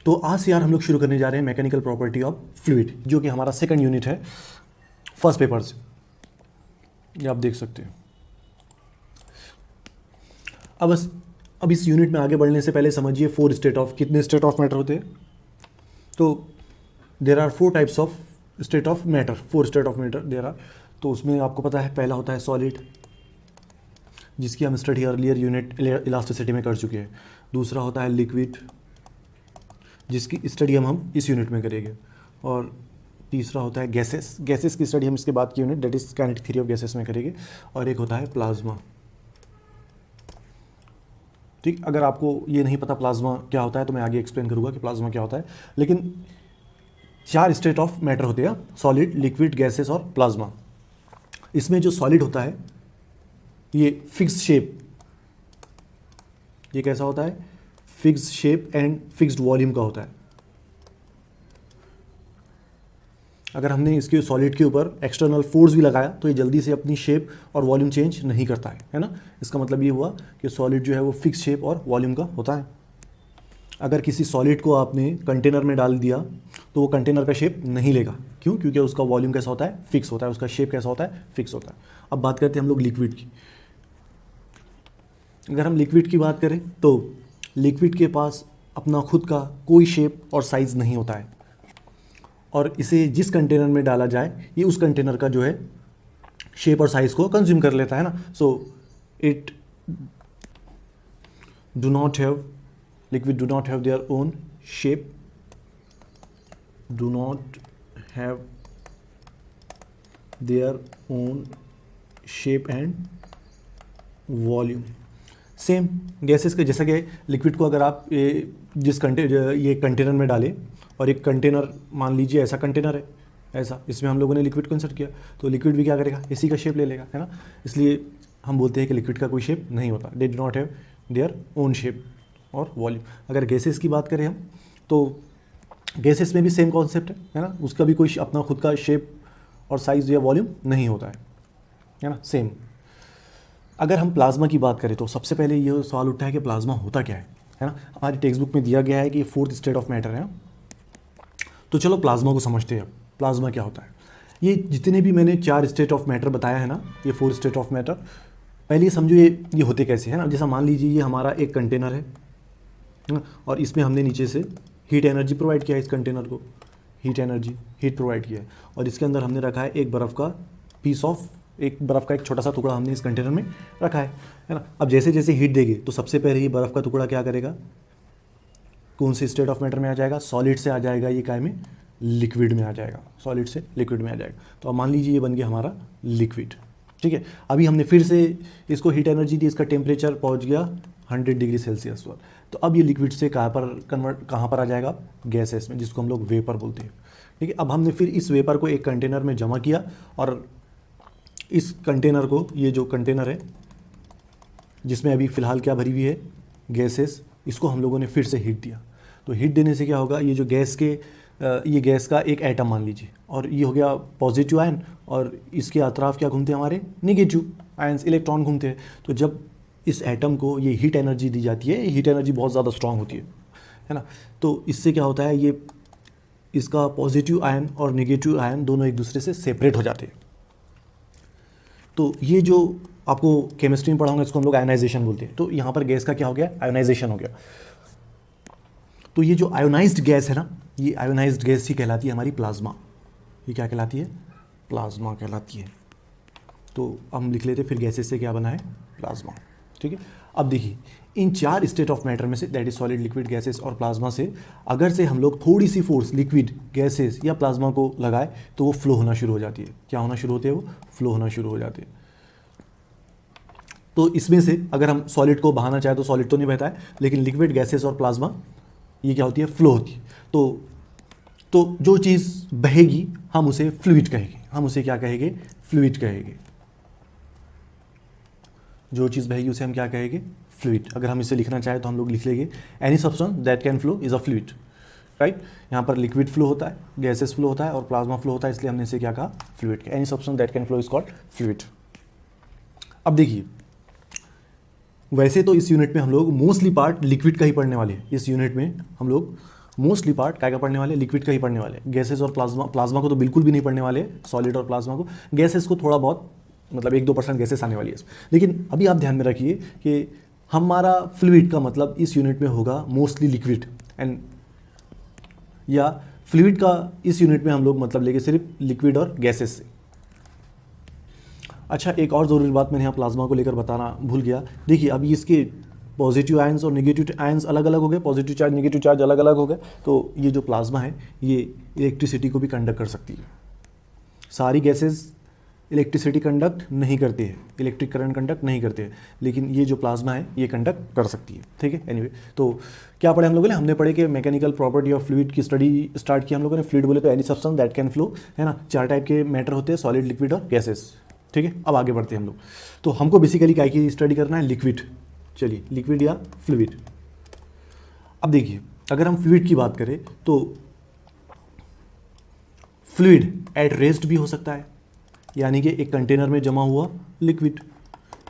तो आज से यार हम लोग शुरू करने जा रहे हैं मैकेनिकल प्रॉपर्टी ऑफ फ्लूइड, जो कि हमारा सेकंड यूनिट है फर्स्ट पेपर से, ये आप देख सकते हैं। अब इस यूनिट में आगे बढ़ने से पहले समझिए फोर स्टेट ऑफ, कितने स्टेट ऑफ मैटर होते हैं। तो there are four types of state of matter, four state of matter there are. तो उसमें आपको पता है पहला होता है सॉलिड, जिसकी हम स्टडी अर्लियर यूनिट इलास्टिसिटी में कर चुके हैं। दूसरा होता है लिक्विड, जिसकी स्टडी हम इस यूनिट में करेंगे। और तीसरा होता है गैसेस, गैसेस की स्टडी हम इसके बाद की unit that is kinetic theory of gases में करेंगे। और एक होता है प्लाज्मा। ठीक, अगर आपको ये नहीं पता प्लाज्मा क्या होता है तो मैं आगे एक्सप्लेन करूंगा कि प्लाज्मा क्या होता है। लेकिन चार स्टेट ऑफ मैटर होते हैं, सॉलिड, लिक्विड, गैसेस और प्लाज्मा। इसमें जो सॉलिड होता है ये फिक्स शेप, ये कैसा होता है, fix shape and fixed volume का होता है। अगर हमने इसके सॉलिड के ऊपर एक्सटर्नल फोर्स भी लगाया तो ये जल्दी से अपनी शेप और वॉल्यूम चेंज नहीं करता है ना। इसका मतलब ये हुआ कि सॉलिड जो है वो फिक्स शेप और वॉल्यूम का होता है। अगर किसी सॉलिड को आपने कंटेनर में डाल दिया तो वो कंटेनर का शेप नहीं लेगा। क्यों? क्योंकि उसका वॉल्यूम कैसा होता है, फिक्स होता है, उसका शेप कैसा होता है, फिक्स होता है। अब बात करते हैं हम लोग लिक्विड की। अगर हम लिक्विड की बात करें तो लिक्विड के पास अपना खुद का कोई शेप और साइज़ नहीं होता है, और इसे जिस कंटेनर में डाला जाए ये उस कंटेनर का जो है शेप और साइज़ को कंज्यूम कर लेता है ना। So it do not have, liquid do not have their own shape, do not have their own shape and volume. Same gases के जैसा कि लिक्विड को अगर आप ये कंटेनर में डालें, और एक कंटेनर मान लीजिए ऐसा कंटेनर है, ऐसा, इसमें हम लोगों ने लिक्विड को इंसर्ट किया तो लिक्विड भी क्या करेगा, इसी का शेप ले लेगा, है ना। इसलिए हम बोलते हैं कि लिक्विड का कोई शेप नहीं होता, they do not have their own shape और वॉल्यूम। अगर गैसेस की बात करें हम तो गैसेस में भी सेम कॉन्सेप्ट है ना, उसका भी कोई अपना खुद का शेप और साइज या वॉल्यूम नहीं होता है ना, सेम। अगर हम प्लाज्मा की बात करें तो सबसे पहले ये सवाल उठता है कि प्लाज्मा होता क्या है ना। हमारी टेक्स्ट बुक में दिया गया है कि फोर्थ स्टेट ऑफ मैटर है। तो चलो प्लाज्मा को समझते हैं। प्लाज्मा क्या होता है? ये जितने भी मैंने चार स्टेट ऑफ मैटर बताया है ना, ये फोर स्टेट ऑफ मैटर, पहले ये समझो ये होते कैसे है ना। जैसा मान लीजिए ये हमारा एक कंटेनर है ना, और इसमें हमने नीचे से हीट एनर्जी प्रोवाइड किया है, इस कंटेनर को हीट एनर्जी, हीट प्रोवाइड किया है, और इसके अंदर हमने रखा है एक बर्फ़ का पीस ऑफ, एक बर्फ़ का एक छोटा सा टुकड़ा हमने इस कंटेनर में रखा है ना। अब जैसे जैसे हीट देगी तो सबसे पहले ये बर्फ़ का टुकड़ा क्या करेगा, कौन से स्टेट ऑफ मैटर में आ जाएगा, सॉलिड से आ जाएगा, ये काय में, लिक्विड में आ जाएगा, सॉलिड से लिक्विड में आ जाएगा। तो अब मान लीजिए ये बन गया हमारा लिक्विड, ठीक है। अभी हमने फिर से इसको हीट एनर्जी दी, इसका टेम्परेचर पहुंच गया 100 डिग्री सेल्सियस पर। तो अब ये लिक्विड से कहाँ पर आ जाएगा, गैसेस में, जिसको हम लोग वेपर बोलते हैं, ठीक है। अब हमने फिर इस वेपर को एक कंटेनर में जमा किया, और इस कंटेनर को, ये जो कंटेनर है जिसमें अभी फ़िलहाल क्या भरी हुई है, गैसेस, इसको हम लोगों ने फिर से हीट दिया। तो हीट देने से क्या होगा, ये जो ये गैस का एक एटम मान लीजिए, और ये हो गया पॉजिटिव आयन, और इसके अतराफ क्या घूमते हैं, हमारे निगेटिव आयन्स, इलेक्ट्रॉन घूमते हैं। तो जब इस एटम को ये हीट एनर्जी दी जाती है, हीट एनर्जी बहुत ज़्यादा स्ट्रांग होती है ना, तो इससे क्या होता है, ये इसका पॉजिटिव आयन और निगेटिव आयन दोनों एक दूसरे से सेपरेट हो जाते हैं। तो ये जो आपको केमिस्ट्री में पढ़ा होगा, इसको हम लोग आयोनाइजेशन बोलते हैं। तो यहाँ पर गैस का क्या हो गया, आयोनाइजेशन हो गया। तो ये जो आयोनाइज्ड गैस है ना, ये आयोनाइज्ड गैस ही कहलाती है हमारी प्लाज्मा। ये क्या कहलाती है, प्लाज्मा कहलाती है। तो हम लिख लेते, फिर गैसेस से क्या बना है, प्लाज्मा, ठीक है। अब देखिए इन चार स्टेट ऑफ मैटर में से, that is solid, liquid, gases और प्लाज्मा से, अगर से हम लोग थोड़ी सी फोर्स लिक्विड, गैसेस या प्लाज्मा को लगाए तो वो फ्लो होना शुरू हो जाती है। क्या होना शुरू होते हैं, वो फ्लो होना शुरू हो जाते हैं। तो इसमें से अगर हम सॉलिड को बहाना चाहे तो सॉलिड तो नहीं बहता है, लेकिन लिक्विड, गैसेस और प्लाज्मा ये क्या होती है, फ्लो होती है। तो जो चीज़ बहेगी हम उसे फ्लूइड कहेंगे, हम उसे क्या कहेंगे, फ्लूइड कहेंगे। जो चीज़ बहेगी उसे हम क्या कहेंगे, फ्लूइड। अगर हम इसे लिखना चाहें तो हम लोग लिख लेंगे, any substance that can flow is a fluid, right. यहाँ पर लिक्विड फ्लो होता है, गैसेस फ्लो होता है और प्लाज्मा फ्लो होता है, इसलिए हमने इसे क्या कहा, fluid. Any substance that can flow is called fluid. अब देखिए, वैसे तो इस यूनिट में हम लोग मोस्टली पार्ट लिक्विड का ही पढ़ने वाले हैं। इस यूनिट में हम लोग मोस्टली पार्ट क्या पढ़ने वाले, लिक्विड का ही पढ़ने वाले। गैसेस और प्लाज्मा को तो बिल्कुल भी नहीं पढ़ने वाले, सॉलिड और प्लाज्मा को। गैसेस को थोड़ा बहुत, मतलब 1-2% गैसेस आने वाली है। लेकिन अभी आप ध्यान में रखिए कि हमारा फ्लूइड का मतलब इस यूनिट में होगा मोस्टली लिक्विड, एंड या फ्लूइड का इस यूनिट में हम लोग मतलब लेके सिर्फ लिक्विड और गैसेस से। अच्छा, एक और ज़रूरी बात मैंने यहाँ प्लाज्मा को लेकर बताना भूल गया। देखिए अभी इसके पॉजिटिव आयंस और नेगेटिव आयंस अलग अलग हो गए, पॉजिटिव चार्ज नेगेटिव चार्ज अलग अलग हो गए। तो ये जो प्लाज्मा है ये इलेक्ट्रिसिटी को भी कंडक्ट कर सकती है। सारी गैसेस इलेक्ट्रिसिटी कंडक्ट नहीं करती है, इलेक्ट्रिक करंट कंडक्ट नहीं करते हैं, लेकिन ये जो प्लाज्मा है ये कंडक्ट कर सकती है। ठीक है, एनीवे तो क्या पढ़े हम लोगों ने, हमने पढ़े कि मैकेनिकल प्रॉपर्टी ऑफ फ्लूइड की स्टडी स्टार्ट की हम लोगों ने। फ्लूइड बोले तो any substance that can flow, है ना। 4 टाइप के मैटर होते हैं, सॉलिड, लिक्विड और गैसेस। ठीक है, अब आगे बढ़ते हैं हम लोग। तो हमको बेसिकली क्या की स्टडी करना है, लिक्विड। चलिए, लिक्विड या फ्लूइड। अब देखिए अगर हम फ्लूइड की बात करें तो फ्लूइड एट रेस्ट भी हो सकता है, यानी कि एक कंटेनर में जमा हुआ लिक्विड।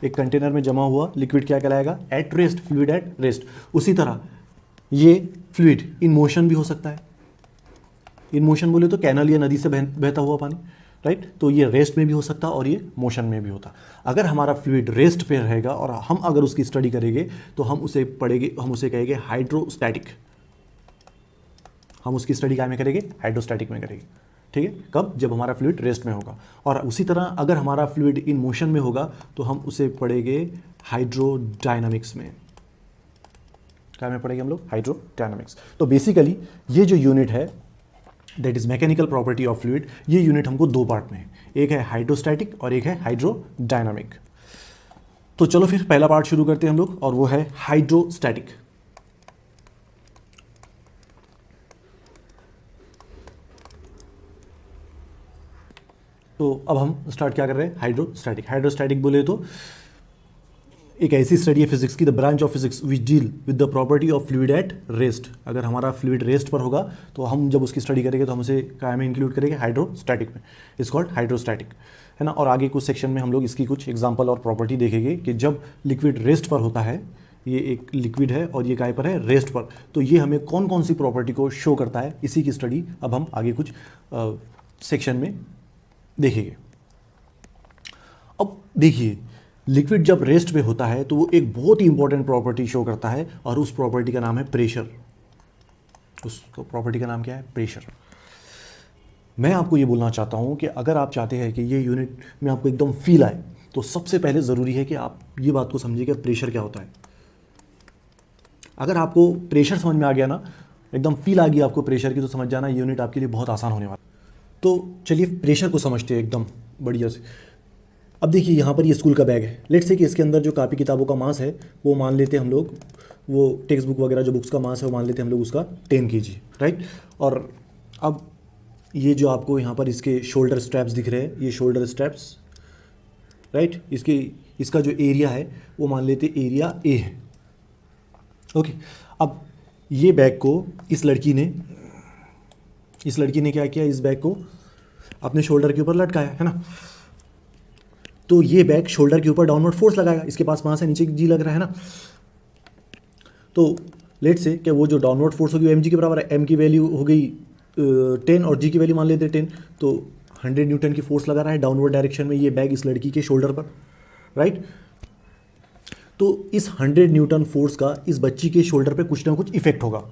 एक कंटेनर में जमा हुआ लिक्विड क्या कहलाएगा, at rest, fluid at rest. उसी तरह ये फ्लूइड इन मोशन भी हो सकता है। इन मोशन बोले तो कैनल या नदी से बहता हुआ पानी, राइट। तो ये रेस्ट में भी हो सकता और ये मोशन में भी होता। अगर हमारा फ्लूइड रेस्ट पे रहेगा और हम अगर उसकी स्टडी करेंगे तो हम उसे पढ़ेंगे, हम उसे कहेंगे हाइड्रोस्टैटिक। हम उसकी स्टडी क्या में करेंगे, हाइड्रोस्टैटिक में करेंगे। ठीक है, कब, जब हमारा फ्लूइड रेस्ट में होगा। और उसी तरह अगर हमारा फ्लूइड इन मोशन में होगा तो हम उसे पढ़ेंगे हाइड्रोडायनामिक्स में। क्या में पढ़ेंगे हम लोग, हाइड्रोडायनामिक्स। तो बेसिकली ये जो यूनिट है that is mechanical property of fluid, ये यूनिट हमको 2 पार्ट में है, एक है हाइड्रोस्टैटिक और एक है हाइड्रोडायनामिक। तो चलो फिर पहला पार्ट शुरू करते हैं हम लोग, और वो है हाइड्रोस्टैटिक। तो अब हम स्टार्ट क्या कर रहे हैं, हाइड्रोस्टैटिक। हाइड्रोस्टैटिक बोले तो एक ऐसी स्टडी है फिजिक्स की, the branch of physics which deal with the property of fluid at rest. अगर हमारा फ्लूइड रेस्ट पर होगा तो हम जब उसकी स्टडी करेंगे तो हम उसे क्या में इंक्लूड करेंगे, हाइड्रोस्टैटिक में। इट्स कॉल्ड हाइड्रोस्टैटिक, है ना। और आगे कुछ सेक्शन में हम लोग इसकी कुछ एग्जांपल और प्रॉपर्टी देखेंगे कि जब लिक्विड रेस्ट पर होता है, ये एक लिक्विड है और ये काय पर है, रेस्ट पर, तो ये हमें कौन कौन सी प्रॉपर्टी को शो करता है, इसी की स्टडी अब हम आगे कुछ सेक्शन में देखेंगे। अब देखिए लिक्विड जब रेस्ट पे होता है तो वो एक बहुत ही इंपॉर्टेंट प्रॉपर्टी शो करता है, और उस प्रॉपर्टी का नाम है प्रेशर। उस प्रॉपर्टी का नाम क्या है, प्रेशर। मैं आपको ये बोलना चाहता हूँ कि अगर आप चाहते हैं कि ये यूनिट में आपको एकदम फील आए तो सबसे पहले ज़रूरी है कि आप ये बात को समझिए कि प्रेशर क्या होता है। अगर आपको प्रेशर समझ में आ गया ना, एकदम फील आ गई आपको प्रेशर की, तो समझ जाना ये यूनिट आपके लिए बहुत आसान होने वाला। तो चलिए प्रेशर को समझते हैं एकदम बढ़िया से। अब देखिए यहाँ पर ये स्कूल का बैग है। लेट्स से कि इसके अंदर जो कापी किताबों का मास है वो मान लेते हैं हम लोग, वो टेक्स्ट बुक वगैरह जो बुक्स का मास है वो मान लेते हैं हम लोग उसका 10 kg, राइट। और अब ये जो आपको यहाँ पर इसके शोल्डर स्ट्रैप्स दिख रहे हैं, ये शोल्डर स्ट्रैप्स, राइट, इसका जो एरिया है वो मान लेते एरिया ए है। ओके, अब ये बैग को इस लड़की ने क्या किया, इस बैग को अपने शोल्डर के ऊपर लटकाया, है ना। तो ये बैग शोल्डर के ऊपर डाउनवर्ड फोर्स लगाएगा, इसके पास मास है, नीचे जी लग रहा है ना। तो लेट से कि वो जो डाउनवर्ड फोर्स होगी वो mg के बराबर है। m की वैल्यू हो गई 10 और g की वैल्यू मान लेते हैं 10। तो 100 न्यूटन की फोर्स लगा रहा है डाउनवर्ड डायरेक्शन में ये बैग इस लड़की के शोल्डर पर, राइट। तो इस 100 न्यूटन फोर्स का इस बच्ची के शोल्डर पे कुछ ना कुछ इफेक्ट होगा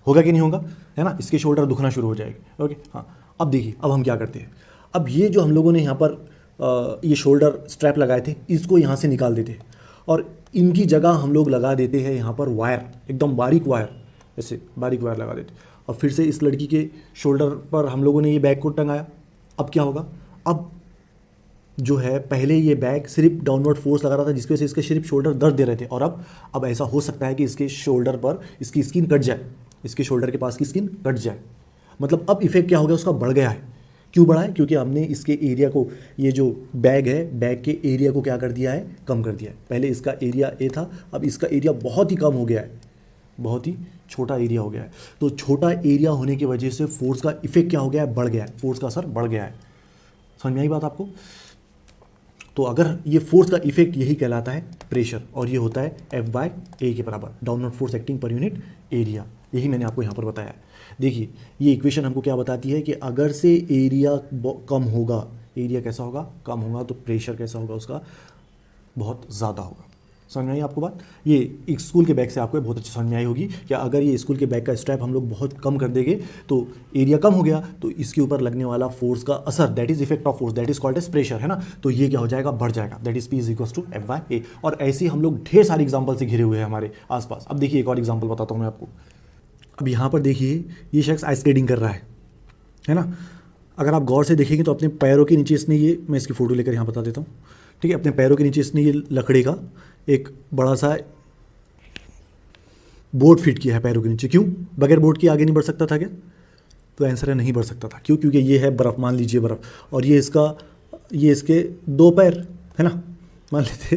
कि नहीं होगा, है ना। इसके शोल्डर दुखना शुरू हो जाएगी। ओके, हाँ। अब देखिए अब हम क्या करते हैं, अब ये जो हम लोगों ने यहाँ पर ये शोल्डर स्ट्रैप लगाए थे इसको यहाँ से निकाल देते हैं, और इनकी जगह हम लोग लगा देते हैं यहाँ पर वायर, एकदम बारीक वायर, ऐसे बारीक वायर लगा देते। और फिर से इस लड़की के शोल्डर पर हम लोगों ने ये बैग को टंगाया। अब क्या होगा, अब जो है पहले ये बैग सिर्फ डाउनवर्ड फोर्स लगा रहा था जिसकी वजह से इसके सिर्फ शोल्डर दर्द दे रहे थे, और अब ऐसा हो सकता है कि इसके शोल्डर पर इसकी स्किन कट जाए, इसके शोल्डर के पास की स्किन कट जाए। मतलब अब इफेक्ट क्या हो गया, उसका बढ़ गया है। क्यों बढ़ा है, क्योंकि हमने इसके एरिया को, ये जो बैग है बैग के एरिया को क्या कर दिया है, कम कर दिया है। पहले इसका एरिया ए था, अब इसका एरिया बहुत ही कम हो गया है, बहुत ही छोटा एरिया हो गया है। तो छोटा एरिया होने की वजह से फोर्स का इफेक्ट क्या हो गया है, बढ़ गया है, फोर्स का असर बढ़ गया है। समझ में आई बात आपको। तो अगर ये फोर्स का इफेक्ट यही कहलाता है प्रेशर, और ये होता है F/A के बराबर, downward force acting per unit area. यही मैंने आपको यहाँ पर बताया है। देखिए ये इक्वेशन हमको क्या बताती है कि अगर से एरिया कम होगा, एरिया कैसा होगा, कम होगा, तो प्रेशर कैसा होगा उसका, बहुत ज़्यादा होगा। समझ में आई आपको बात? ये एक स्कूल के बैग से आपको बहुत अच्छी समझ में आई होगी कि अगर ये स्कूल के बैग का स्ट्रैप हम लोग बहुत कम कर देंगे तो एरिया कम हो गया, तो इसके ऊपर लगने वाला फोर्स का असर, that is effect of force, that is called as pressure, है ना। तो ये क्या हो जाएगा, बढ़ जाएगा, that is P is equal to F/A। और ऐसे हम लोग ढेर सारे एग्जाम्पल से घिरे हुए हैं हमारे आसपास। अब देखिए एक और एग्जाम्पल बताता हूँ मैं आपको। अब यहाँ पर देखिए ये शख्स आइस स्केटिंग कर रहा है ना। अगर आप गौर से देखेंगे तो अपने पैरों के नीचे इसने ये, मैं इसकी फ़ोटो लेकर यहाँ बता देता हूँ, ठीक है, अपने पैरों के नीचे इसने ये लकड़ी का एक बड़ा सा बोर्ड फिट किया है पैरों के नीचे। क्यों? बगैर बोर्ड के आगे नहीं बढ़ सकता था क्या? तो आंसर है नहीं बढ़ सकता था। क्यों? क्योंकि ये है बर्फ़, मान लीजिए बर्फ़, और ये इसके 2 पैर है ना, मान लेते,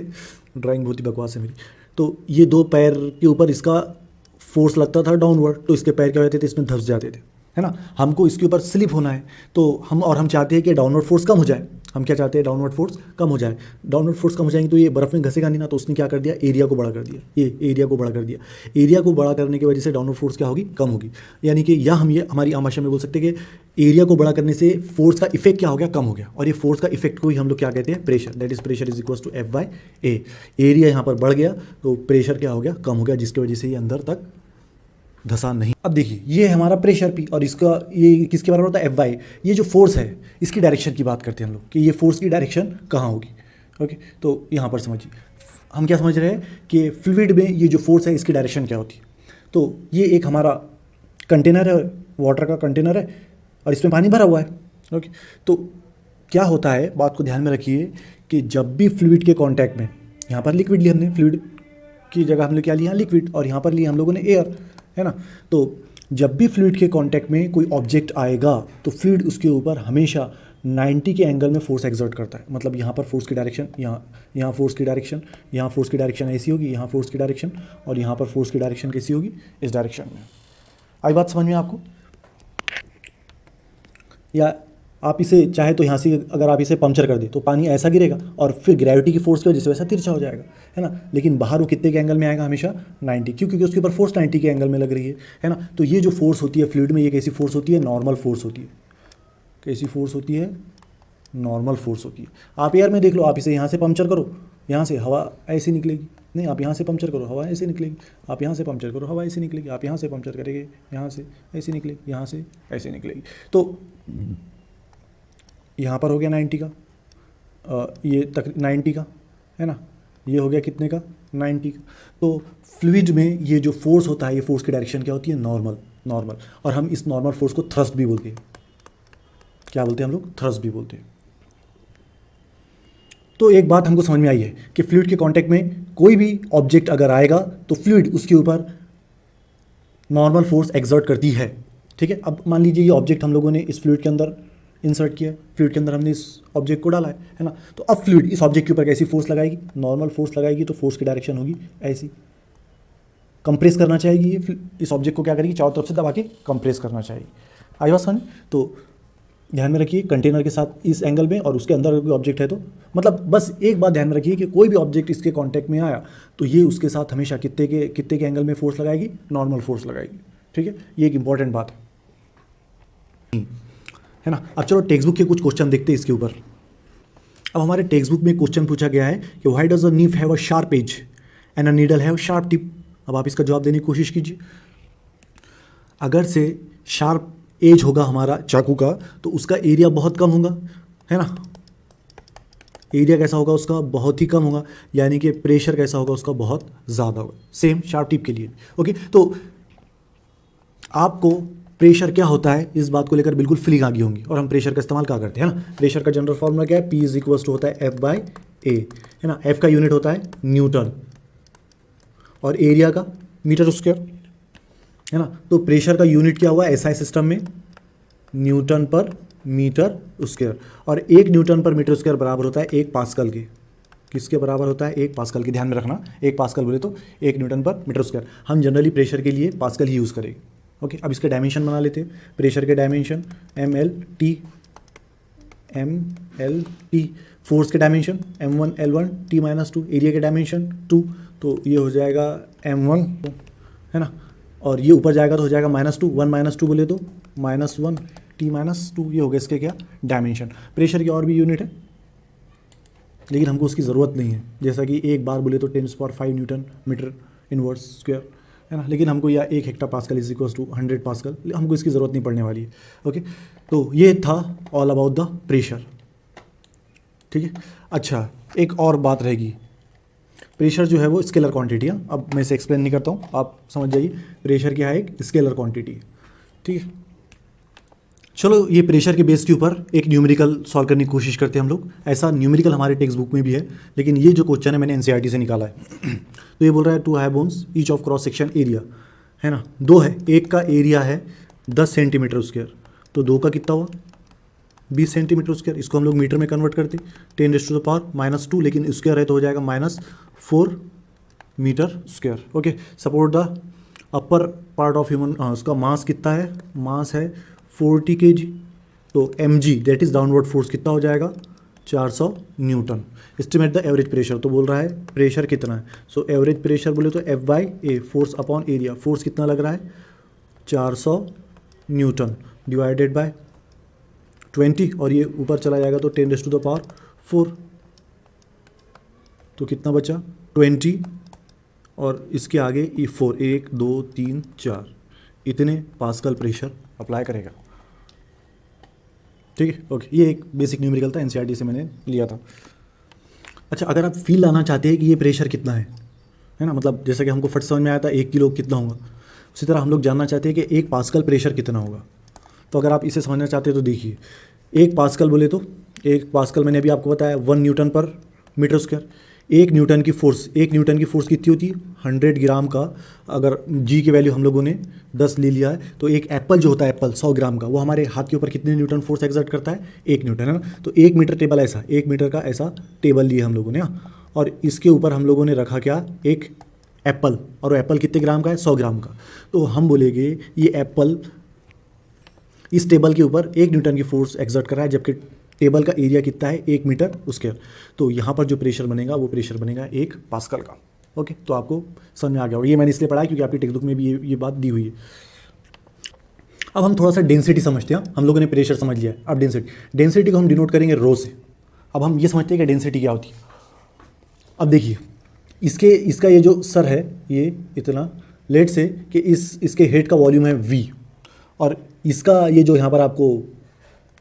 ड्राइंग बहुत ही बकवास है मेरी। तो ये 2 पैर के ऊपर इसका फोर्स लगता था डाउनवर्ड, तो इसके पैर क्या होते थे, इसमें धंस जाते थे, है ना। हमको इसके ऊपर स्लिप होना है, तो हम चाहते हैं कि डाउनवर्ड फोर्स कम हो जाए। हम क्या चाहते हैं, डाउनवर्ड फोर्स कम हो जाए। डाउनवर्ड फोर्स कम हो जाएंगे तो ये बर्फ़ में घसेगा नहीं ना, तो उसने क्या कर दिया, एरिया को बड़ा कर दिया। ये एरिया को बड़ा कर दिया। एरिया को बड़ा करने की वजह से डाउनवर्ड फोर्स क्या होगी, कम होगी। यानी कि या हम ये हमारी आम भाषा में बोल सकते हैं कि एरिया को बड़ा करने से फोर्स का इफेक्ट क्या हो गया, कम हो गया। और ये फोर्स का इफेक्ट को ही हम लोग क्या कहते हैं, pressure, that is pressure is equal to F/A। Area यहाँ पर बढ़ गया तो प्रेशर क्या हो गया, कम हो गया, जिसकी वजह से ये अंदर तक धसा नहीं। अब देखिए ये है हमारा प्रेशर P, और इसका ये किसके बराबर होता है, F/A। ये जो फोर्स है इसकी डायरेक्शन की बात करते हैं हम लोग कि ये फोर्स की डायरेक्शन कहाँ होगी। ओके, तो यहाँ पर समझिए हम क्या समझ रहे हैं कि फ्लूइड में ये जो फोर्स है इसकी डायरेक्शन क्या होती है। तो ये एक हमारा कंटेनर है, वाटर का कंटेनर है, और इसमें पानी भरा हुआ है। ओके, तो क्या होता है, बात को ध्यान में रखिए कि जब भी फ्लूइड के कॉन्टैक्ट में, यहाँ पर लिक्विड लिया हमने, फ्लूइड की जगह हमने क्या लिया, लिक्विड, और यहाँ पर लिया हम लोगों ने एयर, है ना। तो जब भी फ्लूइड के कांटेक्ट में कोई ऑब्जेक्ट आएगा तो फ्लूइड उसके ऊपर हमेशा 90 के एंगल में फोर्स एक्सर्ट करता है। मतलब यहाँ पर फोर्स की डायरेक्शन, यहाँ फोर्स की डायरेक्शन, यहाँ फोर्स की डायरेक्शन ऐसी होगी, यहाँ फोर्स की डायरेक्शन, और यहाँ पर फोर्स की डायरेक्शन कैसी होगी, इस डायरेक्शन में। आई बात समझ में आपको? या आप इसे चाहे तो यहाँ से अगर आप इसे पंक्चर कर दें तो पानी ऐसा गिरेगा और फिर ग्रेविटी की फोर्स की वजह से वैसा तिरछा हो जाएगा, है ना। लेकिन बाहर वो कितने के एंगल में आएगा, हमेशा 90। क्यों? क्योंकि उसके ऊपर फोर्स 90 के एंगल में लग रही है ना। तो ये जो फोर्स होती है फ्लूइड में, ये कैसी फोर्स होती है, नॉर्मल फोर्स होती है। कैसी फोर्स होती है, नॉर्मल फोर्स होती है। आप एयर में देख लो, आप इसे यहाँ से पंक्चर करो, यहाँ से हवा ऐसे निकलेगी, नहीं आप यहाँ से पंक्चर करो, हवा ऐसे निकलेगी, आप यहाँ से पंक्चर करो, हवा ऐसे निकलेगी, आप यहाँ से पंक्चर करेंगे, यहाँ से ऐसे निकलेगी, यहाँ से ऐसे निकलेगी। तो यहाँ पर हो गया 90 का, ये तक 90 का, है ना। ये हो गया कितने का, 90 का। तो फ्लूइड में ये जो फोर्स होता है, ये फोर्स की डायरेक्शन क्या होती है, नॉर्मल। और हम इस नॉर्मल फोर्स को थ्रस्ट भी बोलते हैं। क्या बोलते हैं हम लोग, थ्रस्ट भी बोलते हैं। तो एक बात हमको समझ में आई है कि फ्लूइड के कांटेक्ट में कोई भी ऑब्जेक्ट अगर आएगा तो फ्लूइड उसके ऊपर नॉर्मल फोर्स एक्सर्ट करती है, ठीक है। अब मान लीजिए ये ऑब्जेक्ट हम लोगों ने इस फ्लूइड के अंदर इंसर्ट किया, फ्लूइड के अंदर हमने इस ऑब्जेक्ट को डाला है ना। तो अब फ्लूइड इस ऑब्जेक्ट के ऊपर कैसी फोर्स लगाएगी, नॉर्मल फोर्स लगाएगी, तो फोर्स की डायरेक्शन होगी ऐसी, कंप्रेस करना चाहेगी ये इस ऑब्जेक्ट को, क्या करेगी, चारों तरफ से दबा के कंप्रेस करना चाहेगी। आई बात समझ? तो ध्यान में रखिए कंटेनर के साथ इस एंगल में, और उसके अंदर कोई ऑब्जेक्ट है तो, मतलब बस एक बात ध्यान में रखिए कि कोई भी ऑब्जेक्ट इसके कांटेक्ट में आया तो ये उसके साथ हमेशा कितने के एंगल में फोर्स लगाएगी, नॉर्मल फोर्स लगाएगी, ठीक है। ये एक इंपॉर्टेंट बात है ना। अब चलो टेक्स्ट बुक के कुछ क्वेश्चन देखते हैं इसके ऊपर। अब हमारे टेक्स्ट बुक में क्वेश्चन पूछा गया है कि why does a knife have a sharp edge and a needle have sharp tip. अब आप इसका जवाब देने की कोशिश कीजिए। अगर से शार्प एज होगा हमारा चाकू का तो उसका एरिया बहुत कम होगा, है ना। एरिया कैसा होगा उसका, बहुत ही कम होगा। यानी कि प्रेशर कैसा होगा उसका, बहुत ज़्यादा होगा। सेम शार्प टिप के लिए। ओके, तो आपको प्रेशर क्या होता है इस बात को लेकर बिल्कुल फीलिंग आ गई होंगी। और हम प्रेशर का इस्तेमाल क्या करते हैं ना, प्रेशर का जनरल फॉर्मूला क्या है, P इज इक्वल टू होता है F/A, है ना। F का यूनिट होता है न्यूटन और एरिया का मीटर स्क्वायर, है ना। तो प्रेशर का यूनिट क्या हुआ SI सिस्टम में, न्यूटन पर मीटर स्क्वायर। और 1 न्यूटन पर मीटर स्क्वायर बराबर होता है 1 पास्कल के। किसके बराबर होता है, 1 पास्कल के। ध्यान में रखना, 1 पास्कल बोले तो 1 न्यूटन पर मीटर स्क्वायर। हम जनरली प्रेशर के लिए पास्कल ही यूज़ करेंगे। ओके, अब इसके डायमेंशन बना लेते हैं। प्रेशर के डायमेंशन MLT, फोर्स के dimension M1 L1 T-2, area के डायमेंशन 2, तो ये हो जाएगा M1, है ना। और ये ऊपर जाएगा तो हो जाएगा -2, 1 -2 बोले तो -1 T -2, ये हो गया इसके क्या डायमेंशन। प्रेशर की और भी यूनिट है लेकिन हमको उसकी ज़रूरत नहीं है, जैसा कि एक बार बोले तो 10⁵ न्यूटन मीटर इनवर्स स्क्वायर है ना, लेकिन हमको या 1 hectopascal is equals to 100 pascal, हमको इसकी ज़रूरत नहीं पड़ने वाली है। ओके, तो ये था ऑल अबाउट द प्रेशर। ठीक है, अच्छा एक और बात रहेगी, प्रेशर जो है वो स्केलर क्वांटिटी है। अब मैं इसे एक्सप्लेन नहीं करता हूँ, आप समझ जाइए प्रेशर क्या है, एक स्केलर क्वांटिटी है। ठीक है, चलो ये प्रेशर के बेस के ऊपर एक न्यूमेरिकल सॉल्व करने की कोशिश करते हैं हम लोग। ऐसा न्यूमेरिकल हमारे टेक्स्ट बुक में भी है, लेकिन ये जो क्वेश्चन है मैंने एनसीईआरटी से निकाला है। तो ये बोल रहा है 2 high bones each of cross section area, है ना, 2 है, एक का एरिया है 10 सेंटीमीटर स्क्वायर, तो 2 का कितना हुआ 20 सेंटीमीटर स्क्वायर। इसको हम लोग मीटर में कन्वर्ट करते 10⁻⁻², लेकिन स्क्वायर है तो हो जाएगा -4 metre square. Okay, support the upper part of human, उसका मास कितना है, मास है 40 kg, तो mg that is downward force कितना हो जाएगा 400 Newton. Estimate the average pressure, तो बोल रहा है प्रेशर कितना है, सो एवरेज प्रेशर बोले तो F/A force upon area, force कितना लग रहा है 400 न्यूटन डिवाइडेड बाय 20, और ये ऊपर चला जाएगा तो 10⁻⁴, तो कितना बचा 20, और इसके आगे ये 4, 1 2 3 4, इतने पास्कल प्रेशर अप्लाई करेगा। ठीक है, ओके, ये एक बेसिक न्यूमेरिकल था, एनसीईआरटी से मैंने लिया था। अच्छा, अगर आप फील लाना चाहते हैं कि ये प्रेशर कितना है ना, मतलब जैसा कि हमको फट समझ में आया था 1 किलो कितना होगा, उसी तरह हम लोग जानना चाहते हैं कि 1 पास्कल प्रेशर कितना होगा। तो अगर आप इसे समझना चाहते हैं तो देखिए, 1 पास्कल बोले तो 1 पास्कल मैंने अभी आपको बताया 1 न्यूटन पर मीटर स्क्वायर। 1 न्यूटन की फोर्स कितनी होती है 100 ग्राम का, अगर जी की वैल्यू हम लोगों ने 10 ले लिया है, तो एक एप्पल जो होता है एप्पल 100 ग्राम का, वो हमारे हाथ के ऊपर कितने न्यूटन फोर्स एक्सर्ट करता है 1 न्यूटन, है ना। तो 1 मीटर टेबल ऐसा 1 मीटर का ऐसा टेबल लिए हम लोगों ने, और इसके ऊपर हम लोगों ने रखा क्या एक एप्पल, और वो एप्पल कितने ग्राम का है 100 ग्राम का। तो हम बोलेंगे ये एप्पल इस टेबल के ऊपर 1 न्यूटन की फोर्स एक्सर्ट कर रहा है, जबकि टेबल का एरिया कितना है 1 मीटर स्क्वायर। तो यहाँ पर जो प्रेशर बनेगा वो प्रेशर बनेगा 1 पास्कल का। ओके, तो आपको समझ में आ गया, और ये मैंने इसलिए पढ़ा क्योंकि आपकी टेक्स्ट बुक में भी ये बात दी हुई है। अब हम थोड़ा सा डेंसिटी समझते हैं। हम लोगों ने प्रेशर समझ लिया है, अब डेंसिटी को हम डिनोट करेंगे रो से। अब हम ये समझते हैं कि डेंसिटी क्या होती है। अब देखिए, इसका ये जो सर है ये इतना, लेट से कि इसके हेड का वॉल्यूम है V, और इसका ये जो यहाँ पर आपको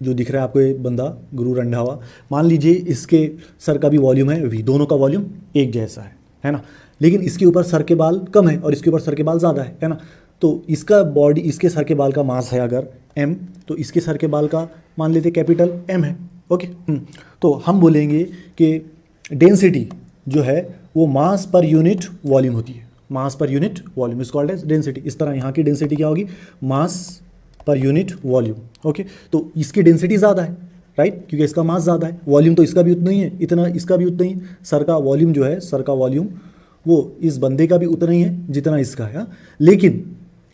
जो दिख रहा है आपको ये बंदा गुरु रंधावा, मान लीजिए इसके सर का भी वॉल्यूम है V, दोनों का वॉल्यूम एक जैसा है ना, लेकिन इसके ऊपर सर के बाल कम है और इसके ऊपर सर के बाल ज़्यादा है ना। तो इसका बॉडी, इसके सर के बाल का मास है अगर M, तो इसके सर के बाल का मान लेते कैपिटल M है। ओके, तो हम बोलेंगे कि डेंसिटी जो है वो मास पर यूनिट वॉल्यूम होती है, mass per unit volume is called as density. इस तरह यहाँ की डेंसिटी क्या होगी, मास पर यूनिट वॉल्यूम। ओके, तो इसकी डेंसिटी ज़्यादा है, राइट, क्योंकि इसका मास ज़्यादा है, वॉल्यूम तो इसका भी उतना ही है, इतना इसका भी उतना ही। सर का वॉल्यूम जो है, सर का वॉल्यूम वो इस बंदे का भी उतना ही है जितना इसका है, लेकिन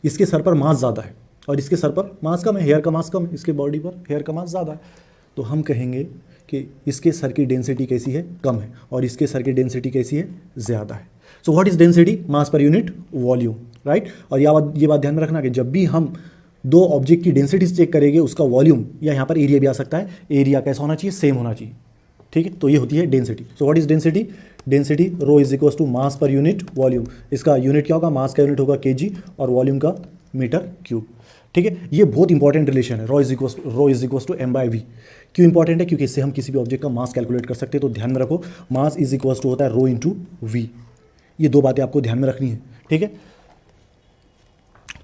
इसके सर पर मास ज़्यादा है और इसके सर पर मास कम है, हेयर का मास कम है, इसके बॉडी पर हेयर का मास ज़्यादा है। तो हम कहेंगे कि इसके सर की डेंसिटी कैसी है, कम है, और इसके सर की डेंसिटी कैसी है, ज़्यादा है। सो what is density, mass per unit volume, right. और ये बात ध्यान में रखना कि जब भी हम दो ऑब्जेक्ट की डेंसिटी चेक करेंगे, उसका वॉल्यूम या यहाँ पर एरिया भी आ सकता है, एरिया कैसा होना चाहिए, सेम होना चाहिए, ठीक है। तो ये होती है density. So what is density, density rho is equals to mass per unit volume. इसका यूनिट क्या होगा, मास का यूनिट होगा केजी और वॉल्यूम का मीटर क्यूब, ठीक है। ये बहुत इंपॉर्टेंट रिलेशन है, रो इज इक्वल्स टू m/v। क्यों इंपॉर्टेंट है, क्योंकि इससे हम किसी भी ऑब्जेक्ट का मास कैलकुलेट कर सकते हैं। तो ध्यान में रखो, मास इज इक्वल्स टू होता है रो इंटू वी। ये दो बातें आपको ध्यान में रखनी है, ठीक है।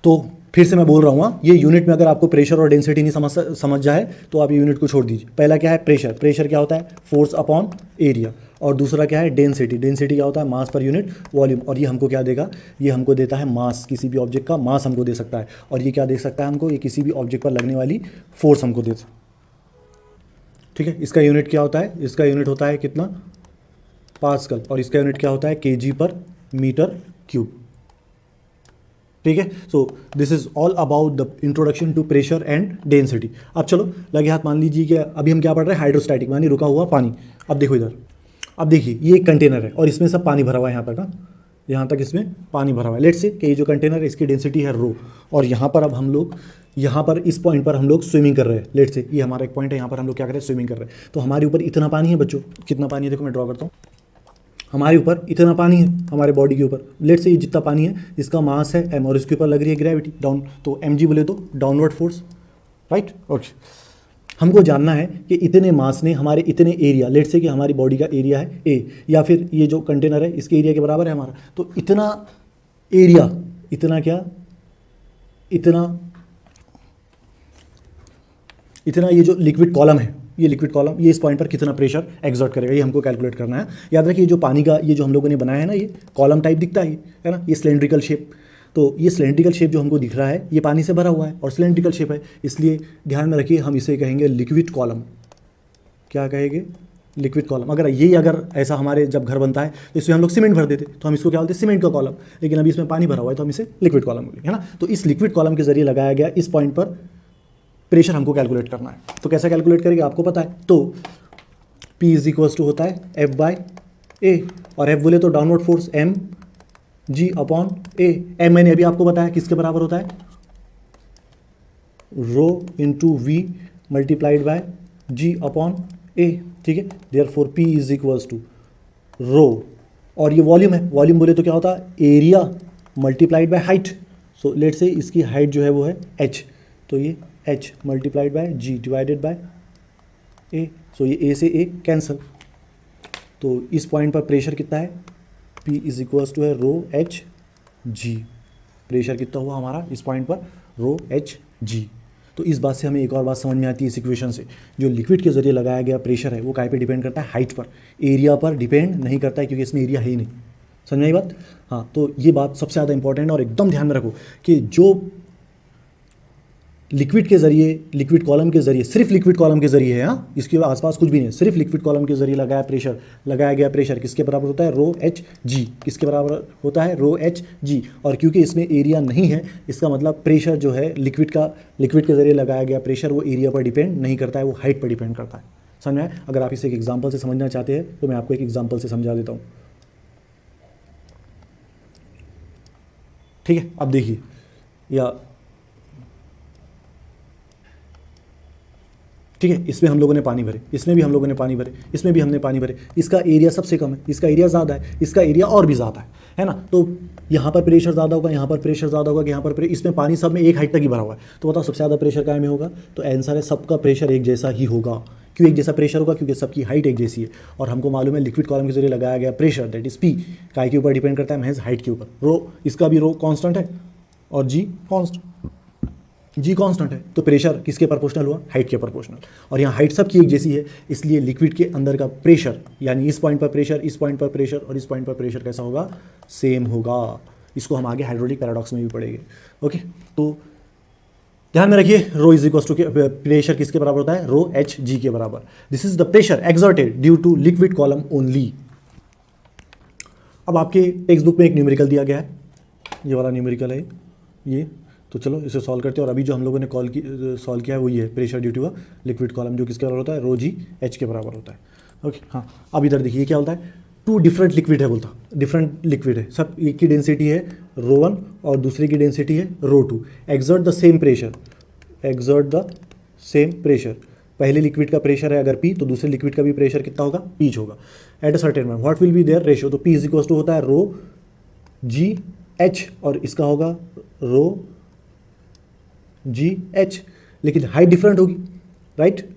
तो फिर से मैं बोल रहा हूँ, ये यूनिट में अगर आपको प्रेशर और डेंसिटी नहीं समझ जाए तो आप ये यूनिट को छोड़ दीजिए। पहला क्या है, प्रेशर। प्रेशर क्या होता है, फोर्स अपॉन एरिया। और दूसरा क्या है, डेंसिटी। डेंसिटी क्या होता है, मास पर यूनिट वॉल्यूम। और ये हमको क्या देगा, ये हमको देता है मास, किसी भी ऑब्जेक्ट का मास हमको दे सकता है। और ये क्या दे सकता है हमको, ये किसी भी ऑब्जेक्ट पर लगने वाली फोर्स हमको दे सकता है, ठीक है। इसका यूनिट क्या होता है, इसका यूनिट होता है कितना, पास्कल। और इसका यूनिट क्या होता है, केजी पर मीटर क्यूब, ठीक है। So this is all about the introduction to pressure and density. अब चलो लगे हाथ, मान लीजिए कि अभी हम क्या पढ़ रहे हैं, हाइड्रोस्टैटिक, मानी रुका हुआ पानी। अब देखो इधर, अब देखिए ये एक कंटेनर है और इसमें सब पानी भरा हुआ है यहाँ तक, यहाँ तक इसमें पानी भरा हुआ है। लेट्स से कि ये जो कंटेनर है इसकी डेंसिटी है रो, और यहाँ पर अब हम लोग यहाँ पर इस पॉइंट पर हम लोग स्विमिंग कर रहे हैं। लेट्स से ये हमारा एक पॉइंट है, यहाँ पर हम लोग क्या कर रहे हैं, स्विमिंग कर रहे हैं। तो हमारे ऊपर इतना पानी है बच्चों, कितना पानी है देखो मैं ड्रॉ करता हूँ। हमारे ऊपर इतना पानी है, हमारे बॉडी के ऊपर। लेट्स से ये जितना पानी है इसका मास है m और इसके ऊपर लग रही है ग्रेविटी डाउन, तो mg बोले तो डाउनवर्ड फोर्स, राइट। ओके, हमको जानना है कि इतने मास ने हमारे इतने एरिया, लेट्स से कि हमारी बॉडी का एरिया है a, या फिर ये जो कंटेनर है इसके एरिया के बराबर है हमारा, तो इतना एरिया, इतना क्या, इतना ये जो लिक्विड कॉलम है, ये लिक्विड कॉलम ये इस पॉइंट पर कितना प्रेशर एक्सर्ट करेगा, ये हमको कैलकुलेट करना है। याद रखिए जो पानी का ये जो हम लोगों ने बनाया है ना, ये कॉलम टाइप दिखता है ना, ये सिलेंड्रिकल शेप। तो ये सिलेंड्रिकल शेप जो हमको दिख रहा है ये पानी से भरा हुआ है और सिलेंड्रिकल शेप है, इसलिए ध्यान में रखिए हम इसे कहेंगे लिक्विड कॉलम। क्या कहेंगे, लिक्विड कॉलम। अगर ऐसा हमारे जब घर बनता है तो इसमें हम लोग सीमेंट भर देते तो हम इसको क्या बोलते हैं, सीमेंट का कॉलम। लेकिन अभी इसमें पानी भरा हुआ है तो हम इसे लिक्विड कॉलम बोलेंगे, है ना। तो इस लिक्विड कॉलम के जरिए लगाया गया इस पॉइंट पर प्रेशर हमको कैलकुलेट करना है। तो कैसे कैलकुलेट करेंगे आपको पता है, तो P इज इक्वल्स टू होता है F/A, और F बोले तो डाउनवर्ड फोर्स mg/A। M मैंने अभी आपको बताया किसके बराबर होता है, rho into V multiplied by g/A, ठीक है। Therefore P is equals to rho, और ये वॉल्यूम है, वॉल्यूम बोले तो क्या होता है, area multiplied by height. So let से इसकी हाइट जो है वो है h, तो ये h multiplied by g divided by a। सो ये a से a कैंसल, तो इस पॉइंट पर प्रेशर कितना है, P इज इक्वल्स टू है रो एच जी। प्रेशर कितना हुआ हमारा इस पॉइंट पर, रो एच जी। तो इस बात से हमें एक और बात समझ में आती है इस इक्वेशन से, जो लिक्विड के जरिए लगाया गया प्रेशर है वो काय पे डिपेंड करता है, हाइट पर, एरिया पर डिपेंड नहीं करता है, क्योंकि इसमें एरिया है ही नहीं। समझ में आई बात। हाँ, तो ये बात सबसे ज़्यादा इंपॉर्टेंट है, और एकदम ध्यान में रखो कि जो लिक्विड के जरिए, लिक्विड कॉलम के जरिए, सिर्फ लिक्विड कॉलम के जरिए है, हाँ, इसके आसपास कुछ भी नहीं है, सिर्फ लिक्विड कॉलम के जरिए लगाया गया प्रेशर किसके बराबर होता है, रो एच जी। किसके बराबर होता है, रो एच जी। और क्योंकि इसमें एरिया नहीं है, इसका मतलब प्रेशर जो है लिक्विड के जरिए लगाया गया प्रेशर वो एरिया पर डिपेंड नहीं करता है, वो हाइट पर डिपेंड करता है। समझ में आया। अगर आप इसे एक एग्जाम्पल से समझना चाहते हैं तो मैं आपको एक एग्जाम्पल से समझा देता हूँ, ठीक है। अब देखिए, या ठीक है, इसमें हम लोगों ने पानी भरे, इसमें भी हम लोगों ने पानी भरे, इसमें भी हमने पानी भरे। इसका एरिया सबसे कम है, इसका एरिया ज़्यादा है, इसका एरिया और भी ज़्यादा है ना। तो यहाँ पर प्रेशर ज़्यादा होगा, यहाँ पर प्रेशर ज़्यादा होगा, यहाँ पर इसमें पानी सब में एक हाइट तक ही भरा हुआ है। तो बताओ सबसे ज़्यादा प्रेशर काय में होगा, तो आंसर है सबका प्रेशर एक जैसा ही होगा। क्यों एक जैसा प्रेशर होगा, क्योंकि सबकी हाइट एक जैसी है, और हमको मालूम है लिक्विड कॉलम के जरिए लगाया गया प्रेशर दैट इज P काय के ऊपर डिपेंड करता है, महज हाइट के ऊपर। रो, इसका भी रो कॉन्स्टेंट है और जी कांस्टेंट है, तो प्रेशर किसके प्रोपोर्शनल हुआ, हाइट के प्रोपोर्शनल। और यहाँ हाइट सबकी एक जैसी है, इसलिए लिक्विड के अंदर का प्रेशर, यानी इस पॉइंट पर प्रेशर, इस पॉइंट पर प्रेशर और इस पॉइंट पर प्रेशर कैसा होगा, सेम होगा। इसको हम आगे हाइड्रोलिक पैराडॉक्स में भी पढ़ेंगे। ओके, तो ध्यान में रखिए, rho is equal to pressure किसके बराबर होता है, रो एच जी के बराबर। This is the pressure exerted due to liquid column only. अब आपके टेक्स्ट बुक में एक न्यूमेरिकल दिया गया है, ये वाला न्यूमेरिकल है ये, तो चलो इसे सॉल्व करते हैं। और अभी जो हम लोगों ने सॉल्व किया है वो ये है, pressure due to a liquid column, जो किसके बराबर होता है, रो जी एच के बराबर होता है। ओके, हाँ, अब इधर देखिए क्या होता है, टू डिफरेंट लिक्विड है, बोलता डिफरेंट लिक्विड है, सब एक की डेंसिटी है रो 1 और दूसरे की डेंसिटी है रो 2। एक्सर्ट द सेम प्रेशर, पहले लिक्विड का प्रेशर है अगर P, तो दूसरे लिक्विड का भी प्रेशर कितना होगा, P होगा। At a certain time what will be their ratio, तो P इज इक्वल टू होता है रो जी एच, और इसका होगा रो जी एच, लेकिन हाइट डिफरेंट होगी, राइट।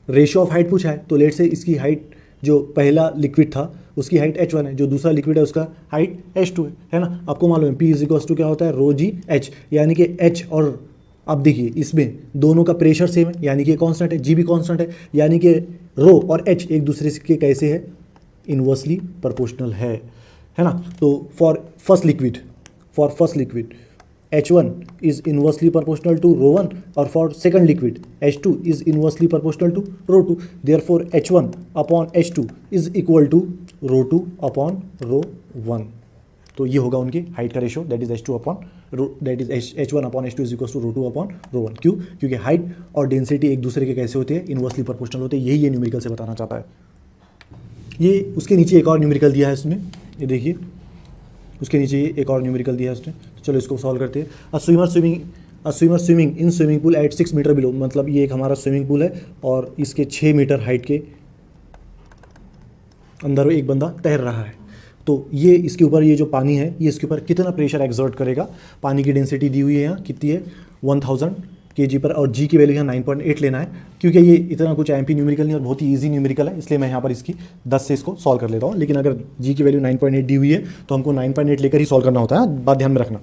रेशियो ऑफ हाइट पूछा है, तो लेट से इसकी हाइट, जो पहला लिक्विड था उसकी हाइट h1 है, जो दूसरा लिक्विड है उसका हाइट h2 है ना। आपको मालूम है P इज इक्वल टू क्या होता है, रो जी एच, यानी कि h, और अब देखिए इसमें दोनों का प्रेशर सेम है, यानी कि कांस्टेंट है, जी भी कांस्टेंट है, यानी कि रो और h एक दूसरे के कैसे है, इनवर्सली प्रोपोर्शनल है ना। तो for first liquid H1 is inversely proportional to rho 1, और for second liquid H2 is inversely proportional to rho 2. Therefore H1 upon H2 is equal to rho 2 upon rho 1. तो ये होगा उनकी हाइट का ratio, that is H1 upon H2 is equal to rho 2 upon rho 1। क्यों, क्योंकि height और density एक दूसरे के कैसे होते हैं, इनवर्सली प्रोपोर्शनल होते हैं। यही ये न्यूमेरिकल से बताना चाहता है। ये उसके नीचे एक और न्यूमेरिकल दिया है इसमें, ये देखिए उसके नीचे एक और न्यूमेरिकल दिया है उसने। तो चलो इसको सॉल्व करते हैं। A swimmer swimming in swimming pool at 6 metre below, मतलब ये एक हमारा स्विमिंग पूल है और इसके 6 मीटर हाइट के अंदर एक बंदा तैर रहा है। तो ये इसके ऊपर ये जो पानी है ये इसके ऊपर कितना प्रेशर एक्सर्ट करेगा। पानी की डेंसिटी दी हुई है यहाँ कितनी है 1000 kg पर, और जी की वैल्यू यहाँ 9.8 लेना है। क्योंकि ये इतना कुछ एमपी न्यूमेरिकल नहीं और बहुत ही ईजी न्यूमेरिकल है, इसलिए मैं यहाँ पर इसकी 10 से इसको सॉल्व कर लेता हूँ। लेकिन अगर जी की वैल्यू 9.8 दी हुई है तो हमको 9.8 लेकर ही सॉल्व करना होता है, बात ध्यान में रखना।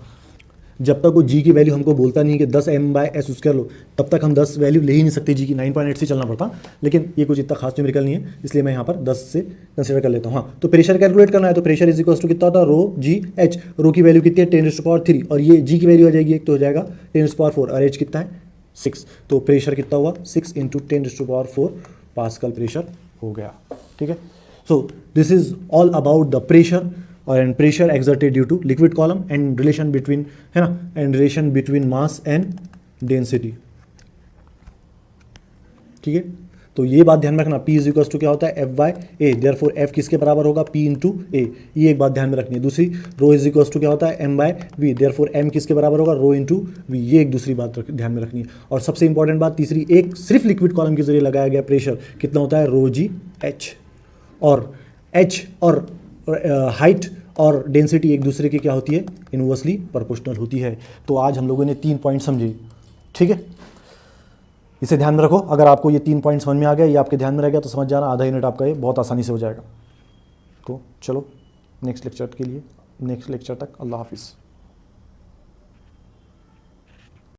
जब तक वो जी की वैल्यू हमको बोलता नहीं कि 10 m/s² लो, तब तक हम 10 वैल्यू ले ही नहीं सकते जी की, 9.8 से चलना पड़ता। लेकिन ये कुछ इतना खास न्यूमेरिकल नहीं है, इसलिए मैं यहाँ पर 10 से कंसिडर कर लेता हूँ। हाँ, तो प्रेशर कैलकुलेट करना है तो प्रेशर इज इक्वल टू कितना होता है रो जी एच। रो की वैल्यू कितनी है 10⁻³ और ये जी की वैल्यू आ जाएगी एक तो हो जाएगा 10⁻⁴ और एच कितना है 6। तो प्रेशर कितना हुआ 6 × 10⁻⁴ पास्कल प्रेशर हो गया। ठीक है, so this is all about the pressure and pressure exerted due to liquid column and relation between, है ना, and relation between mass and density। ठीक है, तो ये बात ध्यान में रखना, P इज इक्वल्स टू क्या होता है F/A, देयरफॉर F किसके बराबर होगा P × A, ये एक बात ध्यान में रखनी है। दूसरी रो इज इक्वल्स टू क्या होता है M/V, देयरफॉर M किसके बराबर होगा रो × V, ये एक दूसरी बात ध्यान में रखनी है। और सबसे इंपॉर्टेंट बात तीसरी, एक सिर्फ लिक्विड कॉलम के जरिए लगाया गया प्रेशर कितना होता है रो जी एच, और H और हाइट और डेंसिटी एक दूसरे की क्या होती है इनवर्सली प्रोपोर्शनल होती है। तो आज हम लोगों ने 3 पॉइंट समझे। ठीक है, इसे ध्यान में रखो। अगर आपको ये 3 पॉइंट समझ में आ गया, ये आपके ध्यान में रह गया तो समझ जाना आधा यूनिट आपका ये बहुत आसानी से हो जाएगा। तो चलो नेक्स्ट लेक्चर तक अल्लाह हाफिज़।